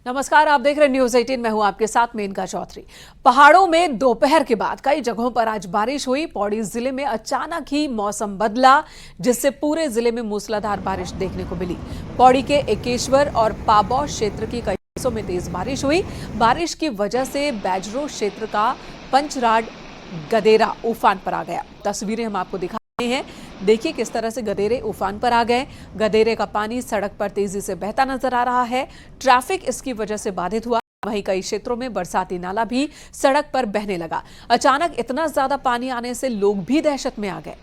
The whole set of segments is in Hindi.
नमस्कार, आप देख रहे हैं न्यूज 18। मैं हूं आपके साथ मेनका चौधरी। पहाड़ों में दोपहर के बाद कई जगहों पर आज बारिश हुई। पौड़ी जिले में अचानक ही मौसम बदला, जिससे पूरे जिले में मूसलाधार बारिश देखने को मिली। पौड़ी के एकेश्वर और पाबौ क्षेत्र की कई हिस्सों में तेज बारिश हुई। बारिश की वजह से बैजरो क्षेत्र का पंचराड गदेरा उफान पर आ गया। तस्वीरें हम आपको दिखा रहे हैं। देखिए किस तरह से गदेरे उफान पर आ गए। गदेरे का पानी सड़क पर तेजी से बहता नजर आ रहा है। ट्रैफिक इसकी वजह से बाधित हुआ। वहीं कई क्षेत्रों में बरसाती नाला भी सड़क पर बहने लगा। अचानक इतना ज्यादा पानी आने से लोग भी दहशत में आ गए।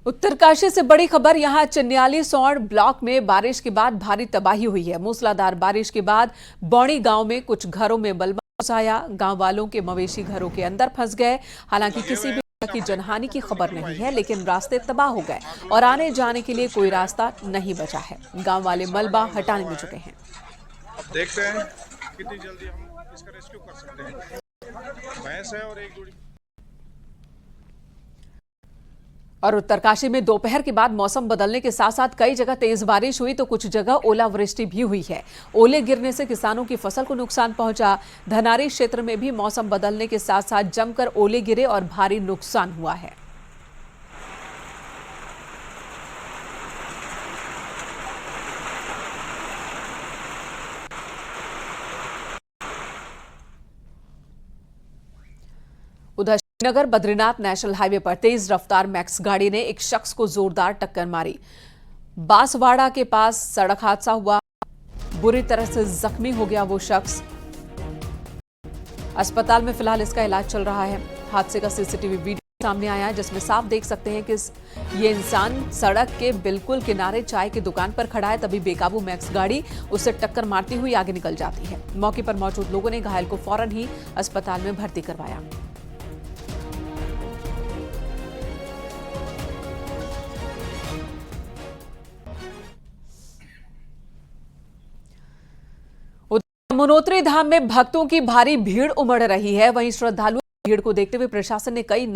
उत्तरकाशी से बड़ी खबर। यहां चन्याली सौड़ ब्लॉक में बारिश के बाद भारी तबाही हुई है। मूसलाधार बारिश के बाद बौणी गांव में कुछ घरों में मलबा घुस आया। गांव वालों के मवेशी घरों के अंदर फंस गए। हालांकि किसी भी तरह की जनहानि की खबर नहीं है, लेकिन रास्ते तबाह हो गए और आने जाने के लिए कोई रास्ता नहीं बचा है। गांव वाले मलबा हटाने में जुटे हैं। अब देखते हैं कितनी जल्दी हम इसका रेस्क्यू कर सकते हैं। भैंस है और एक जोड़ी। और उत्तरकाशी में दोपहर के बाद मौसम बदलने के साथ साथ कई जगह तेज बारिश हुई तो कुछ जगह ओलावृष्टि भी हुई है। ओले गिरने से किसानों की फसल को नुकसान पहुंचा। धनारी क्षेत्र में भी मौसम बदलने के साथ साथ जमकर ओले गिरे और भारी नुकसान हुआ है। उधर श्रीनगर बद्रीनाथ नेशनल हाईवे पर तेज रफ्तार मैक्स गाड़ी ने एक शख्स को जोरदार टक्कर मारी। बांसवाड़ा के पास सड़क हादसा हुआ। बुरी तरह से जख्मी हो गया वो शख्स। अस्पताल में फिलहाल इसका इलाज चल रहा है। हादसे का सीसीटीवी वीडियो सामने आया है, जिसमें साफ देख सकते हैं कि ये इंसान सड़क के बिल्कुल किनारे चाय की दुकान पर खड़ा है। तभी बेकाबू मैक्स गाड़ी उसे टक्कर मारती हुई आगे निकल जाती है। मौके पर मौजूद लोगों ने घायल को फौरन ही अस्पताल में भर्ती करवाया। यमुनोत्री धाम में भक्तों की भारी भीड़ उमड़ रही है। वहीं श्रद्धालुओं की भीड़ को देखते हुए प्रशासन ने कई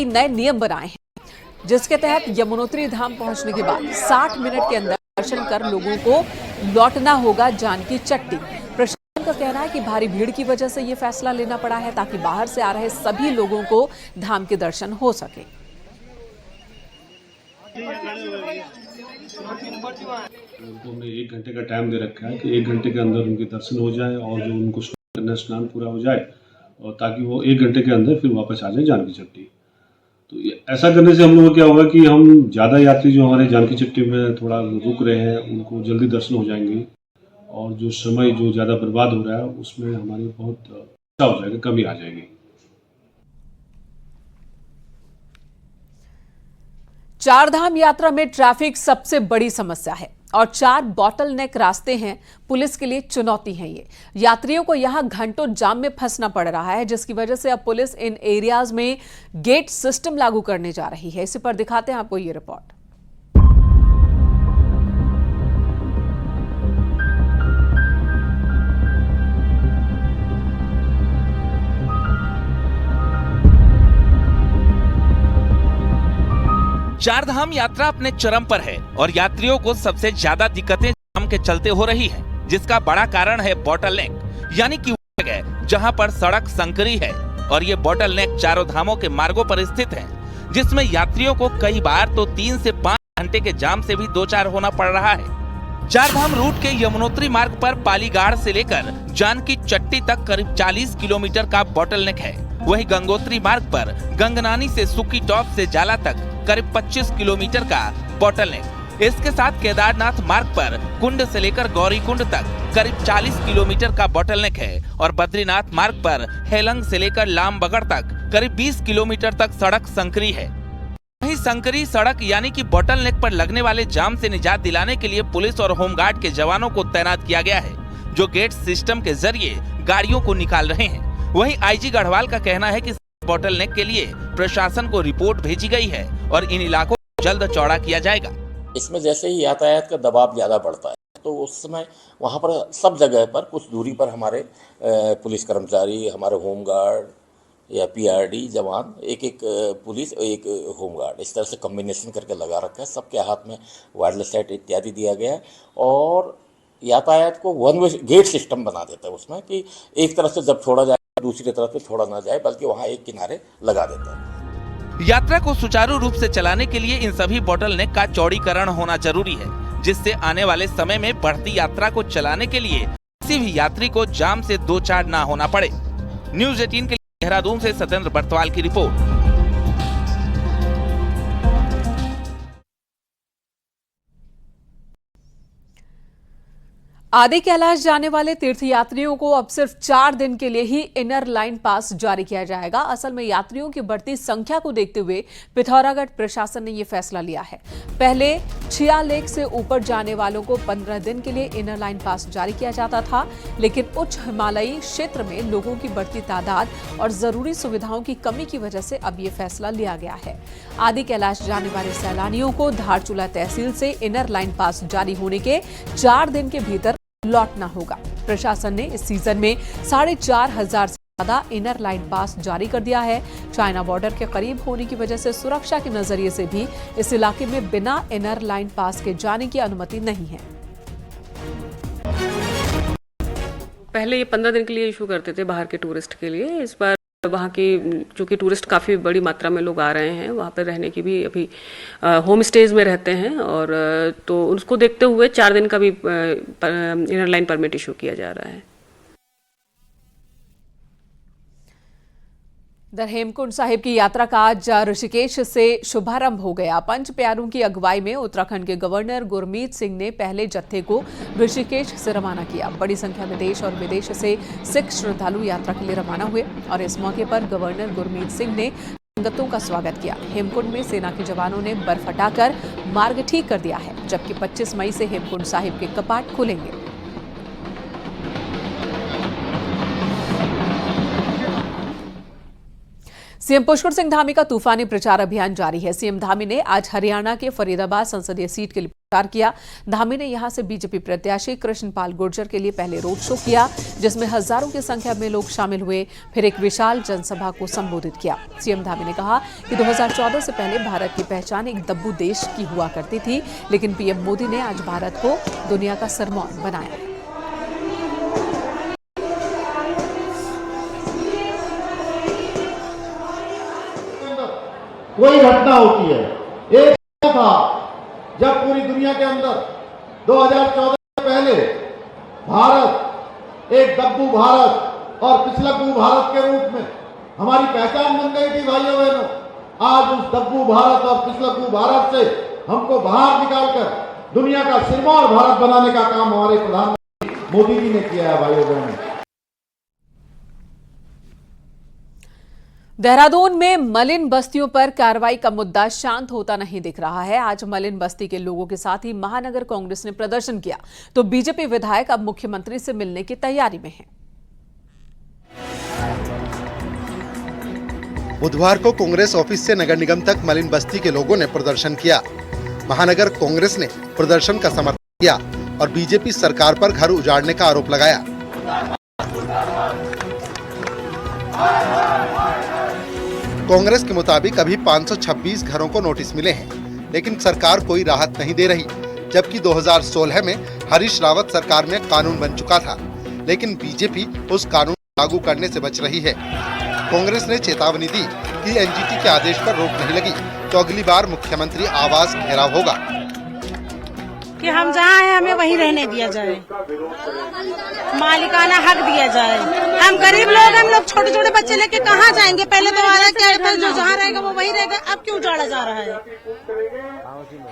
नए नियम बनाए हैं, जिसके तहत यमुनोत्री धाम पहुंचने के बाद 60 मिनट के अंदर दर्शन कर लोगों को लौटना होगा जानकी चट्टी। प्रशासन का कहना है कि भारी भीड़ की वजह से यह फैसला लेना पड़ा है, ताकि बाहर से आ रहे सभी लोगों को धाम के दर्शन हो सके। उनको हमने 1 घंटे का टाइम दे रखा है कि 1 घंटे के अंदर उनके दर्शन हो जाए और जो उनको स्नान पूरा हो जाए, और ताकि वो 1 घंटे के अंदर फिर वापस आ जाए जानकी चट्टी। तो ऐसा करने से हम लोगों को क्या होगा कि हम ज़्यादा यात्री जो हमारे जानकी चट्टी में थोड़ा रुक रहे हैं उनको जल्दी दर्शन हो जाएंगे, और जो समय जो ज़्यादा बर्बाद हो रहा है उसमें हमारी बहुत अच्छा हो जाएगा, कमी आ जाएगी। चारधाम यात्रा में ट्रैफिक सबसे बड़ी समस्या है और 4 बॉटल नेक रास्ते हैं। पुलिस के लिए चुनौती है ये। यात्रियों को यहां घंटों जाम में फंसना पड़ रहा है, जिसकी वजह से अब पुलिस इन एरियाज में गेट सिस्टम लागू करने जा रही है। इसी पर दिखाते हैं आपको ये रिपोर्ट। चारधाम यात्रा अपने चरम पर है और यात्रियों को सबसे ज्यादा दिक्कतें जाम के चलते हो रही हैं, जिसका बड़ा कारण है बॉटल नेक, यानी कि वो जगह जहां पर सड़क संकरी है और ये बॉटल नेक चारों धामों के मार्गों पर स्थित है, जिसमें यात्रियों को कई बार तो 3 से 5 घंटे के जाम से भी 2-4 होना पड़ रहा है। चारधाम रूट के यमुनोत्री मार्ग पर पालीगाड़ से लेकर जानकी चट्टी तक करीब 40 किलोमीटर का बॉटल नेक है। वहीं गंगोत्री मार्ग पर गंगनानी से सुकी टॉप से जाला तक करीब 25 किलोमीटर का बॉटल नेक। इसके साथ केदारनाथ मार्ग पर कुंड से लेकर गौरी कुंड तक करीब 40 किलोमीटर का बॉटल नेक है और बद्रीनाथ मार्ग पर हेलंग से लेकर लामबगड़ तक करीब 20 किलोमीटर तक सड़क संकरी है। वहीं संकरी सड़क यानी कि बॉटल नेक पर लगने वाले जाम से निजात दिलाने के लिए पुलिस और होमगार्ड के जवानों को तैनात किया गया है, जो गेट सिस्टम के जरिए गाड़ियों को निकाल रहे हैं। वहीं आईजी गढ़वाल का कहना है कि बॉटल नेक के लिए प्रशासन को रिपोर्ट भेजी गई है और इन इलाकों को जल्द चौड़ा किया जाएगा। इसमें जैसे ही यातायात का दबाव ज़्यादा बढ़ता है तो उस समय वहाँ पर सब जगह पर कुछ दूरी पर हमारे पुलिस कर्मचारी, हमारे होमगार्ड या पीआरडी जवान, एक पुलिस और एक होमगार्ड, इस तरह से कम्बिनेशन करके लगा रखा है। सबके हाथ में वायरलेस सेट इत्यादि दिया गया है और यातायात को वन वे गेट सिस्टम बना देता है उसमें कि एक तरफ से जब छोड़ा जाए दूसरी तरफ से छोड़ा ना जाए, बल्कि वहाँ एक किनारे लगा देता है। यात्रा को सुचारू रूप से चलाने के लिए इन सभी बोतलनेक का चौड़ीकरण होना जरूरी है, जिससे आने वाले समय में बढ़ती यात्रा को चलाने के लिए किसी भी यात्री को जाम से दो चार ना होना पड़े। न्यूज़ 18 के लिए देहरादून से सत्येंद्र बर्तवाल की रिपोर्ट। आदि कैलाश जाने वाले तीर्थयात्रियों को अब सिर्फ 4 दिन के लिए ही इनर लाइन पास जारी किया जाएगा। असल में यात्रियों की बढ़ती संख्या को देखते हुए पिथौरागढ़ प्रशासन ने यह फैसला लिया है। पहले 6 लेक से ऊपर जाने वालों को 15 दिन के लिए इनर लाइन पास जारी किया जाता था, लेकिन उच्च हिमालयी क्षेत्र में लोगों की बढ़ती तादाद और जरूरी सुविधाओं की कमी की वजह से अब यह फैसला लिया गया है। आदि कैलाश जाने वाले सैलानियों को धारचूला तहसील से इनर लाइन पास जारी होने के 4 दिन के भीतर लौटना होगा। प्रशासन ने इस सीजन में 4,500 से ज्यादा इनर लाइन पास जारी कर दिया है। चाइना बॉर्डर के करीब होने की वजह से सुरक्षा के नजरिए से भी इस इलाके में बिना इनर लाइन पास के जाने की अनुमति नहीं है। पहले ये 15 दिन के लिए इशू करते थे बाहर के टूरिस्ट के लिए। इस बार वहाँ की चूंकि टूरिस्ट काफ़ी बड़ी मात्रा में लोग आ रहे हैं, वहाँ पर रहने की भी अभी होम स्टेज में रहते हैं, और तो उसको देखते हुए 4 दिन का भी इनर लाइन परमिट इशू किया जा रहा है। इधर हेमकुंड साहिब की यात्रा का आज ऋषिकेश से शुभारंभ हो गया। पंच प्यारों की अगुवाई में उत्तराखंड के गवर्नर गुरमीत सिंह ने पहले जत्थे को ऋषिकेश से रवाना किया। बड़ी संख्या में देश और विदेश से सिख श्रद्धालु यात्रा के लिए रवाना हुए और इस मौके पर गवर्नर गुरमीत सिंह ने संगतों का स्वागत किया। हेमकुंड में सेना के जवानों ने बर्फ हटाकर मार्ग ठीक कर दिया है, जबकि 25 मई से हेमकुंड साहिब के कपाट खुलेंगे। सीएम पुष्कर सिंह धामी का तूफानी प्रचार अभियान जारी है। सीएम धामी ने आज हरियाणा के फरीदाबाद संसदीय सीट के लिए प्रचार किया। धामी ने यहां से बीजेपी प्रत्याशी कृष्णपाल गुर्जर के लिए पहले रोड शो किया, जिसमें हजारों की संख्या में लोग शामिल हुए, फिर एक विशाल जनसभा को संबोधित किया। सीएम धामी ने कहा कि 2014 से पहले भारत की पहचान एक दब्बू देश की हुआ करती थी, लेकिन पीएम मोदी ने आज भारत को दुनिया का सरमौर बनाया है। कोई घटना होती है, एक था जब पूरी दुनिया के अंदर 2014 से पहले भारत एक दब्बू भारत और पिछलकू भारत के रूप में हमारी पहचान बन गई थी। भाइयों बहनों, आज उस दब्बू भारत और पिछलकू भारत से हमको बाहर निकालकर दुनिया का सिरमौर भारत बनाने का काम हमारे प्रधानमंत्री मोदी जी ने किया है। भाइयों बहनों, देहरादून में मलिन बस्तियों पर कार्रवाई का मुद्दा शांत होता नहीं दिख रहा है। आज मलिन बस्ती के लोगों के साथ ही महानगर कांग्रेस ने प्रदर्शन किया, तो बीजेपी विधायक अब मुख्यमंत्री से मिलने की तैयारी में हैं। बुधवार को कांग्रेस ऑफिस से नगर निगम तक मलिन बस्ती के लोगों ने प्रदर्शन किया। महानगर कांग्रेस ने प्रदर्शन का समर्थन किया और बीजेपी सरकार पर घर उजाड़ने का आरोप लगाया। कांग्रेस के मुताबिक अभी 526 घरों को नोटिस मिले हैं, लेकिन सरकार कोई राहत नहीं दे रही, जबकि 2016 में हरीश रावत सरकार में कानून बन चुका था, लेकिन बीजेपी उस कानून को लागू करने से बच रही है। कांग्रेस ने चेतावनी दी कि एनजीटी के आदेश पर रोक नहीं लगी तो अगली बार मुख्यमंत्री आवास घेराव होगा। कि हम जहाँ हैं हमें वहीं रहने दिया जाए, मालिकाना हक दिया जाए। हम गरीब लोग, हम लोग छोटे छोटे बच्चे लेके कहाँ जाएंगे? पहले तो वादा क्या था, जो जहाँ रहेगा वो वहीं रहेगा। अब क्यों उजाड़ा जा रहा है?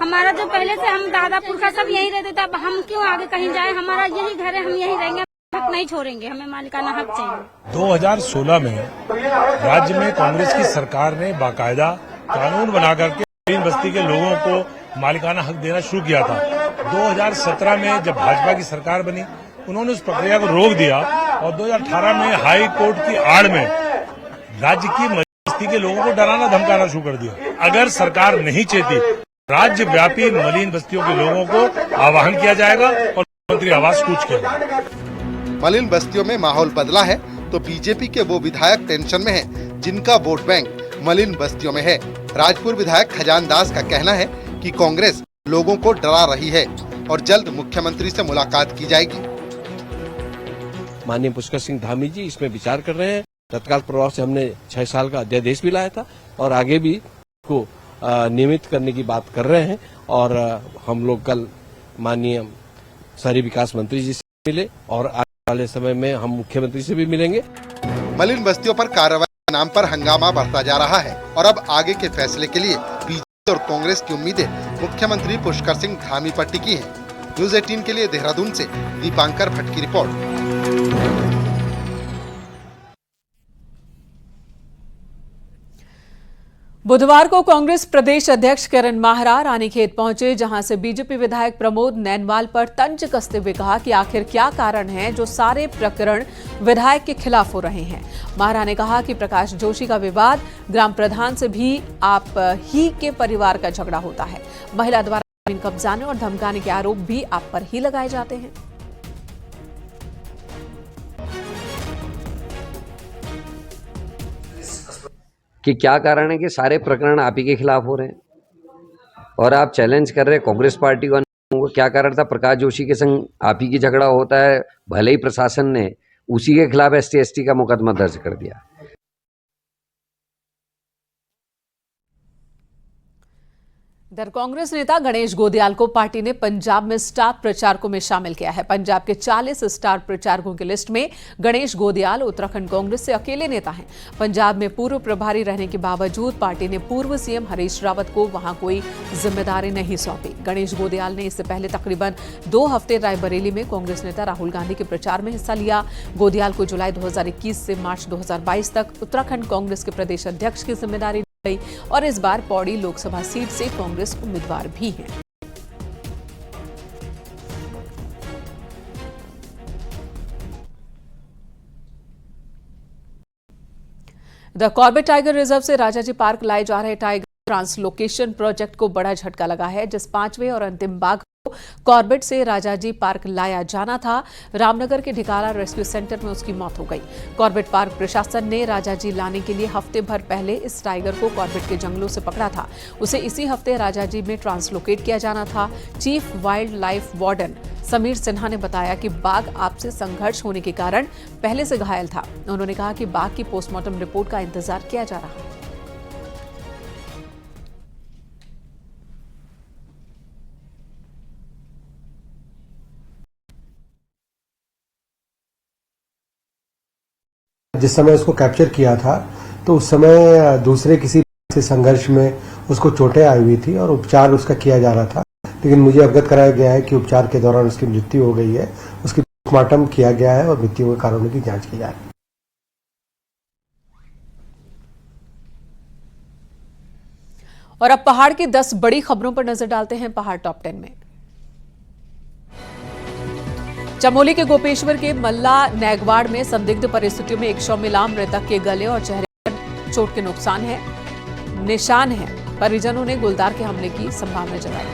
हमारा जो पहले से हम दादा पुरखा सब यहीं रहते थे, अब हम क्यों आगे कहीं जाए? हमारा यही घर है, हम यहीं रहेंगे, हक नहीं छोड़ेंगे, हमें मालिकाना हक चाहिए। 2016 में राज्य में कांग्रेस की सरकार ने बाकायदा कानून बना करके मलिन बस्ती के लोगों को मालिकाना हक देना शुरू किया था। 2017 में जब भाजपा की सरकार बनी, उन्होंने उस प्रक्रिया को रोक दिया और 2018 में हाई कोर्ट की आड़ में राज्य की मलिन बस्ती के लोगों को डराना धमकाना शुरू कर दिया। अगर सरकार नहीं चाहती, राज्य व्यापी मलिन बस्तियों के लोगों को आह्वान किया जाएगा और मुख्यमंत्री आवास कूच किया जाएगा। मलिन बस्तियों में माहौल बदला है तो बीजेपी के वो विधायक टेंशन में हैं, जिनका वोट बैंक मलिन बस्तियों में है। राजपुर विधायक खजान दास का कहना है कि कांग्रेस लोगों को डरा रही है और जल्द मुख्यमंत्री से मुलाकात की जाएगी। माननीय पुष्कर सिंह धामी जी इसमें विचार कर रहे हैं। तत्काल प्रभाव से हमने 6 साल का अध्यादेश भी लाया था और आगे भी को नियमित करने की बात कर रहे हैं। और हम लोग कल माननीय शहरी विकास मंत्री जी से मिले और आने वाले समय में हम मुख्यमंत्री से भी मिलेंगे। मलिन बस्तियों पर कार्रवाई के नाम पर हंगामा बढ़ता जा रहा है और अब आगे के फैसले के लिए बीजेपी और कांग्रेस की उम्मीदें मुख्यमंत्री पुष्कर सिंह धामी पर टिकी हैं। न्यूज़ 18 के लिए देहरादून से दीपांकर भट्ट की रिपोर्ट। बुधवार को कांग्रेस प्रदेश अध्यक्ष किरण माहरा रानीखेत पहुंचे, जहां से बीजेपी विधायक प्रमोद नैनवाल पर तंज कसते हुए कहा कि आखिर क्या कारण है जो सारे प्रकरण विधायक के खिलाफ हो रहे हैं। माहरा ने कहा कि प्रकाश जोशी का विवाद ग्राम प्रधान से भी आप ही के परिवार का झगड़ा होता है। महिला द्वारा जमीन कब्जाने और धमकाने के आरोप भी आप पर ही लगाए जाते हैं। कि क्या कारण है कि सारे प्रकरण आप ही के खिलाफ हो रहे हैं और आप चैलेंज कर रहे हैं कांग्रेस पार्टी को। क्या कारण था? प्रकाश जोशी के संग आप ही की झगड़ा होता है, भले ही प्रशासन ने उसी के खिलाफ ST का मुकदमा दर्ज कर दिया। इधर कांग्रेस नेता गणेश गोदियाल को पार्टी ने पंजाब में स्टार प्रचारकों में शामिल किया है। पंजाब के 40 स्टार प्रचारकों की लिस्ट में गणेश गोदियाल उत्तराखंड कांग्रेस से अकेले नेता हैं। पंजाब में पूर्व प्रभारी रहने के बावजूद पार्टी ने पूर्व सीएम हरीश रावत को वहां कोई जिम्मेदारी नहीं सौंपी। गणेश गोदियाल ने इससे पहले तकरीबन 2 हफ्ते रायबरेली में कांग्रेस नेता राहुल गांधी के प्रचार में हिस्सा लिया। गोदियाल को जुलाई 2021 से मार्च 2022 तक उत्तराखंड कांग्रेस के प्रदेश अध्यक्ष की जिम्मेदारी और इस बार पौड़ी लोकसभा सीट से कांग्रेस उम्मीदवार भी हैं। द कॉर्बेट टाइगर रिजर्व से राजाजी पार्क लाए जा रहे टाइगर ट्रांसलोकेशन प्रोजेक्ट को बड़ा झटका लगा है। जिस 5वें और अंतिम बाघ को कॉर्बेट से राजाजी पार्क लाया जाना था, रामनगर के ढिकाला रेस्क्यू सेंटर में उसकी मौत हो गई। कॉर्बेट पार्क प्रशासन ने राजाजी लाने के लिए हफ्ते भर पहले इस टाइगर को कॉर्बेट के जंगलों से पकड़ा था। उसे इसी हफ्ते राजाजी में ट्रांसलोकेट किया जाना था। Chief wild life warden Sameer Sinha ने बताया कि बाघ आपसे संघर्ष होने के कारण पहले से घायल था। उन्होंने कहा कि बाघ की पोस्टमार्टम रिपोर्ट का इंतजार किया जा रहा है। जिस समय उसको कैप्चर किया था तो उस समय दूसरे किसी से संघर्ष में उसको चोटें आई हुई थी और उपचार उसका किया जा रहा था, लेकिन मुझे अवगत कराया गया है कि उपचार के दौरान उसकी मृत्यु हो गई है। उसकी पोस्टमार्टम किया गया है और मृत्यु के कारणों की जांच की जा रही है। और अब पहाड़ की 10 बड़ी खबरों पर नजर डालते हैं पहाड़ टॉप 10 में। चमोली के गोपेश्वर के मल्ला नैगवाड़ में संदिग्ध परिस्थितियों में एक शव मिला। मृतक के गले और चेहरे पर चोट के निशान है। परिजनों ने गुलदार के हमले की संभावना जताई।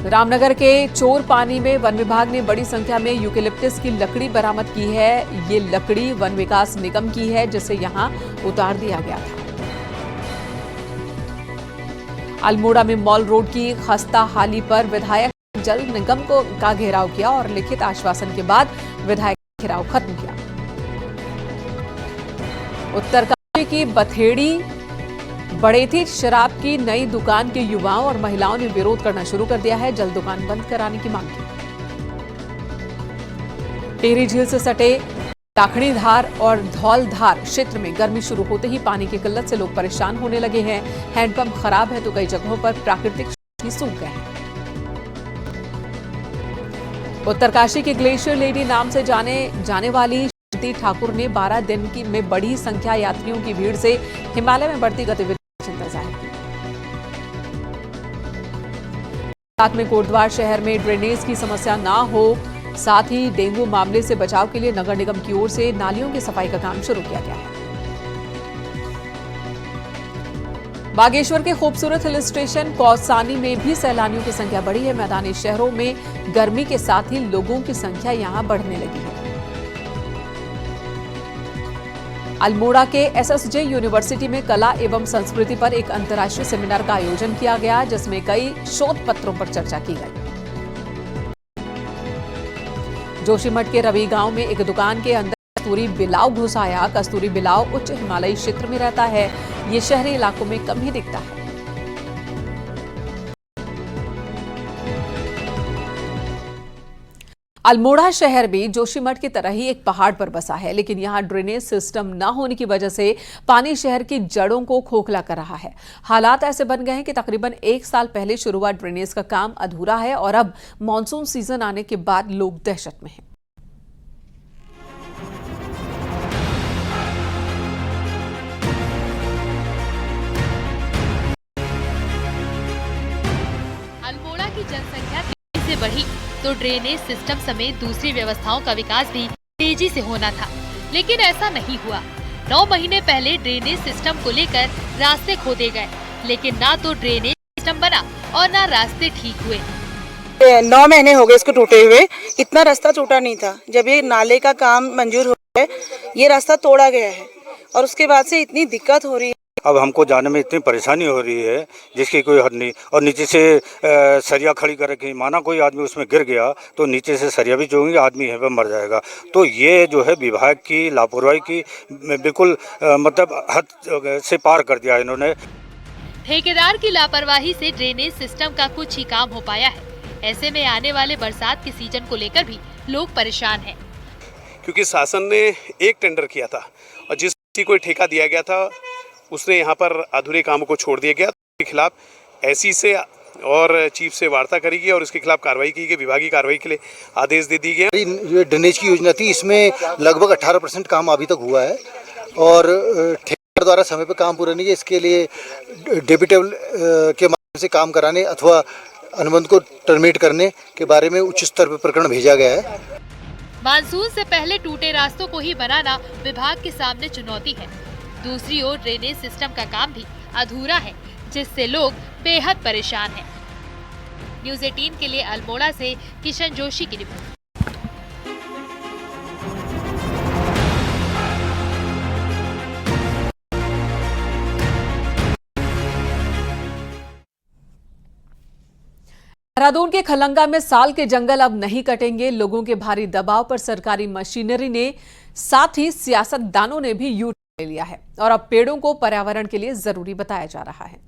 रामनगर के चोर पानी में वन विभाग ने बड़ी संख्या में यूकेलिप्टस की लकड़ी बरामद की है। ये लकड़ी वन विकास निगम की है, जिसे यहां उतार दिया गया था। अल्मोड़ा में मॉल रोड की खस्ता हाली पर विधायक जल निगम का घेराव किया और लिखित आश्वासन के बाद विधायक ने घेराव खत्म किया। उत्तरकाशी की बथेड़ी बड़ेथी शराब की नई दुकान के युवाओं और महिलाओं ने विरोध करना शुरू कर दिया है। जल्द दुकान बंद कराने की मांग की। टिहरी झील से सटे लाखड़ीधार और धौलधार क्षेत्र में गर्मी शुरू होते ही पानी की किल्लत से लोग परेशान होने लगे हैं। हैंडपंप खराब है तो कई जगहों पर प्राकृतिक ही सूख गए हैं। उत्तरकाशी के ग्लेशियर लेडी नाम से जाने वाली शांति ठाकुर ने 12 दिन में बड़ी संख्या यात्रियों की भीड़ से हिमालय में बढ़ती गतिविधि की चिंता जाहिर की। साथ में कोटद्वार शहर में ड्रेनेज की समस्या ना हो, साथ ही डेंगू मामले से बचाव के लिए नगर निगम की ओर से नालियों की सफाई का काम शुरू किया गया है। बागेश्वर के खूबसूरत हिल स्टेशन कौसानी में भी सैलानियों की संख्या बढ़ी है। मैदानी शहरों में गर्मी के साथ ही लोगों की संख्या यहां बढ़ने लगी है। अल्मोड़ा के एसएसजे यूनिवर्सिटी में कला एवं संस्कृति पर एक अंतर्राष्ट्रीय सेमिनार का आयोजन किया गया, जिसमें कई शोध पत्रों पर चर्चा की गई। जोशीमठ के रवि गांव में एक दुकान के अंदर कस्तूरी बिलाव घुस आया। कस्तूरी बिलाव उच्च हिमालयी क्षेत्र में रहता है। ये शहरी इलाकों में कम ही दिखता है। अल्मोड़ा शहर भी जोशीमठ की तरह ही एक पहाड़ पर बसा है, लेकिन यहां ड्रेनेज सिस्टम न होने की वजह से पानी शहर की जड़ों को खोखला कर रहा है। हालात ऐसे बन गए हैं कि तकरीबन 1 साल पहले शुरू हुआ ड्रेनेज का काम अधूरा है और अब मानसून सीजन आने के बाद लोग दहशत में हैं। अल्मोड़ा की जनसंख्या तेजी से बढ़ी तो ड्रेनेज सिस्टम समेत दूसरी व्यवस्थाओं का विकास भी तेजी से होना था, लेकिन ऐसा नहीं हुआ। 9 महीने पहले ड्रेनेज सिस्टम को लेकर रास्ते खोदे गए, लेकिन ना तो ड्रेनेज सिस्टम बना और ना रास्ते ठीक हुए। 9 महीने हो गए इसको टूटे हुए। इतना रास्ता टूटा नहीं था। जब ये नाले का काम मंजूर हुआ है, ये रास्ता तोड़ा गया है और उसके बाद से इतनी दिक्कत हो रही है। अब हमको जाने में इतनी परेशानी हो रही है जिसकी कोई हद नहीं। और नीचे से सरिया खड़ी कर रखी, माना कोई आदमी उसमें गिर गया तो नीचे से सरिया भी जोड़ेंगे, आदमी यहीं पर मर जाएगा। तो ये जो है विभाग की लापरवाही की बिल्कुल मतलब हद से पार कर दिया इन्होंने। ठेकेदार की लापरवाही से ड्रेनेज सिस्टम का कुछ ही काम हो पाया है। ऐसे में आने वाले बरसात के सीजन को लेकर भी लोग परेशान हैं। क्योंकि शासन ने एक टेंडर किया था और जिस कोई ठेका दिया गया था उसने यहाँ पर अधूरे कामों को छोड़ दिया गया। उसके खिलाफ एससी से और चीफ से वार्ता करी गई और उसके खिलाफ कार्रवाई की गई। विभागीय कार्रवाई के लिए आदेश दे दिए गए। ये ड्रेनेज की योजना थी, इसमें लगभग 18% काम अभी तक हुआ है और ठेकेदार द्वारा समय पर काम पूरा नहीं है। इसके लिए डेप्यूटेबल के माध्यम से काम कराने अथवा अनुबंध को टर्मिनेट करने के बारे में उच्च स्तर पर प्रकरण भेजा गया है। मानसून से पहले टूटे रास्तों को ही बनाना विभाग के सामने चुनौती है। दूसरी ओर ड्रेनेज सिस्टम का काम भी अधूरा है, जिससे लोग बेहद परेशान हैं। न्यूज़ 18 के लिए अल्मोड़ा से किशन जोशी की रिपोर्ट। देहरादून के खलंगा में साल के जंगल अब नहीं कटेंगे। लोगों के भारी दबाव पर सरकारी मशीनरी ने साथ ही सियासतदानों ने भी यू ले लिया है और अब पेड़ों को पर्यावरण के लिए जरूरी बताया जा रहा है।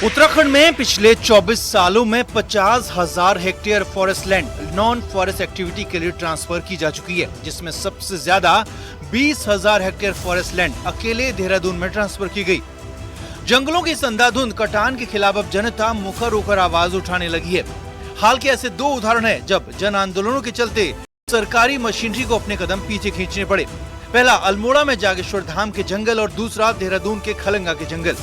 उत्तराखंड में पिछले 24 सालों में 50,000 hectare forest land non forest activity के लिए ट्रांसफर की जा चुकी है, जिसमें सबसे ज्यादा 20,000 हेक्टेयर फॉरेस्ट लैंड अकेले देहरादून में ट्रांसफर की गई। जंगलों की संधाधुंध कटान के खिलाफ अब जनता मुखर होकर आवाज उठाने लगी है। हाल के ऐसे 2 उदाहरण हैं जब जन आंदोलनों के चलते सरकारी मशीनरी को अपने कदम पीछे खींचने पड़े। पहला अल्मोड़ा में जागेश्वर धाम के जंगल और दूसरा देहरादून के खलंगा के जंगल।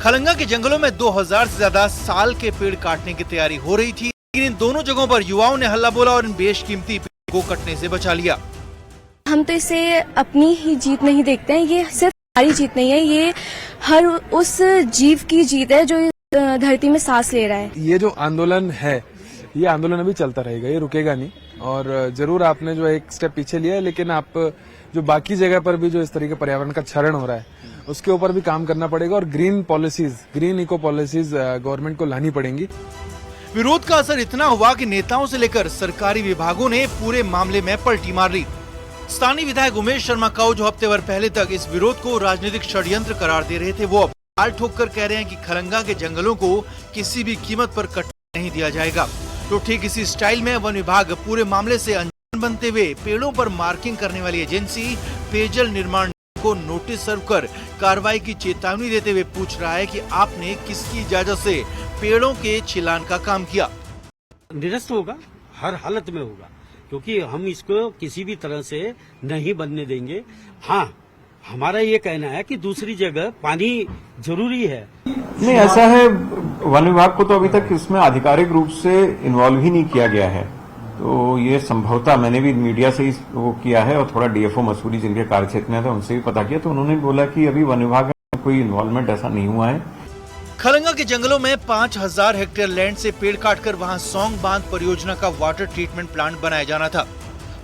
खलंगा के जंगलों में 2000 से ज्यादा साल के पेड़ काटने की तैयारी हो रही थी, लेकिन इन दोनों जगहों पर युवाओं ने हल्ला बोला और इन बेशकीमती पेड़ को कटने से बचा लिया। हम तो इसे अपनी ही जीत नहीं देखते हैं, ये सिर्फ हमारी जीत नहीं है, ये हर उस जीव की जीत है जो धरती में सांस ले रहा है। ये जो आंदोलन है, ये आंदोलन अभी चलता रहेगा, ये रुकेगा नहीं। और जरूर आपने जो एक स्टेप पीछे लिया है, लेकिन आप जो बाकी जगह पर भी जो इस तरीके पर्यावरण का क्षरण हो रहा है उसके ऊपर भी काम करना पड़ेगा और green policies, green eco policies government को लानी पड़ेंगी। विरोध का असर इतना हुआ कि नेताओं से लेकर सरकारी विभागों ने पूरे मामले में पलटी मार ली। स्थानीय विधायक उमेश शर्मा काऊ, जो हफ्ते भर पहले तक इस विरोध को राजनीतिक षड्यंत्र करार दे रहे थे, वो अब ताल ठोककर कह रहे हैं कि खलंगा के जंगलों को किसी भी कीमत पर कटने नहीं दिया जाएगा। तो ठीक इसी स्टाइल में वन विभाग पूरे मामले से अनजान बनते हुए पेड़ों पर मार्किंग करने वाली एजेंसी पेयजल निर्माण को नोटिस सर्व कर कार्रवाई की चेतावनी देते हुए पूछ रहा है कि आपने किसकी इजाजत से पेड़ों के छिलान का काम किया। निरस्त होगा, हर हालत में होगा, क्योंकि हम इसको किसी भी तरह से नहीं बनने देंगे। हाँ, हमारा ये कहना है कि दूसरी जगह पानी जरूरी है। नहीं, ऐसा है, वन विभाग को तो अभी तक इसमें आधिकारिक रूप से इन्वॉल्व ही नहीं किया गया है, तो ये संभवतः मैंने भी मीडिया से ही वो किया है और थोड़ा डीएफओ मसूरी जिनके कार्यक्षेत्र में था उनसे भी पता किया, तो उन्होंने बोला कि अभी वन विभाग में कोई इन्वॉल्वमेंट ऐसा नहीं हुआ है। खलंगा के जंगलों में 5000 हेक्टेयर लैंड से पेड़ काटकर वहां सौंग बांध परियोजना का वाटर ट्रीटमेंट प्लांट बनाया जाना था।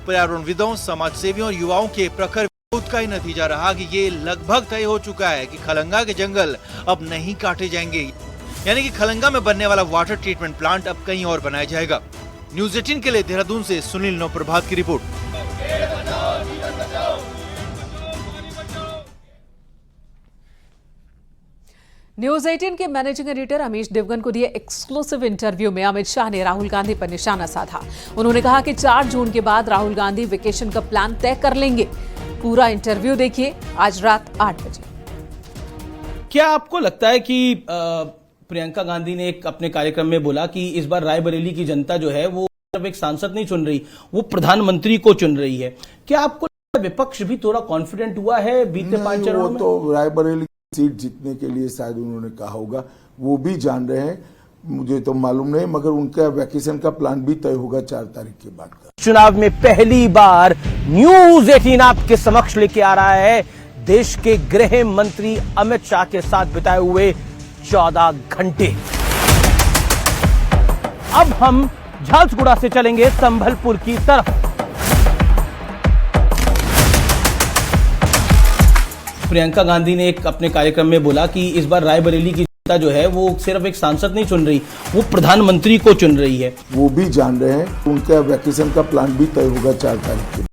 पर्यावरणविदों, समाज सेवियों और युवाओं के प्रखर विरोध का ही नतीजा रहा कि ये लगभग तय हो चुका है कि खलंगा के जंगल अब नहीं काटे जाएंगे, यानी कि खलंगा में बनने वाला वाटर ट्रीटमेंट प्लांट अब कहीं और बनाया जाएगा। न्यूज 18 के लिए देहरादून से सुनील नवप्रभात की रिपोर्ट। न्यूज 18 के मैनेजिंग एडिटर अमीश देवगन को दिए एक्सक्लूसिव इंटरव्यू में अमित शाह ने राहुल गांधी पर निशाना साधा। उन्होंने कहा कि 4 जून के बाद राहुल गांधी वेकेशन का प्लान तय कर लेंगे। पूरा इंटरव्यू देखिए आज रात 8 बजे। क्या आपको लगता है कि प्रियंका गांधी ने एक अपने कार्यक्रम में बोला कि इस बार रायबरेली की जनता जो है वो सिर्फ एक सांसद नहीं चुन रही, वो प्रधानमंत्री को चुन रही है। क्या आपको विपक्ष भी थोड़ा कॉन्फिडेंट हुआ है बीते 5 चरणों में? तो रायबरेली सीट जीतने के लिए शायद उन्होंने कहा होगा, वो भी जान रहे हैं, मुझे तो मालूम नहीं, मगर उनका वैकेशन का प्लान भी तय होगा 4 तारीख के बाद का। चुनाव में पहली बार न्यूज 18 आपके समक्ष लेके आ रहा है देश के गृह मंत्री अमित शाह के साथ बिताए हुए 14 घंटे। अब हम झारसुगुड़ा से चलेंगे संभलपुर की तरफ। प्रियंका गांधी ने एक अपने कार्यक्रम में बोला कि इस बार रायबरेली की जनता जो है वो सिर्फ एक सांसद नहीं चुन रही, वो प्रधानमंत्री को चुन रही है। वो भी जान रहे हैं, उनका वैकेशन का प्लान भी तय होगा 4 तारीख के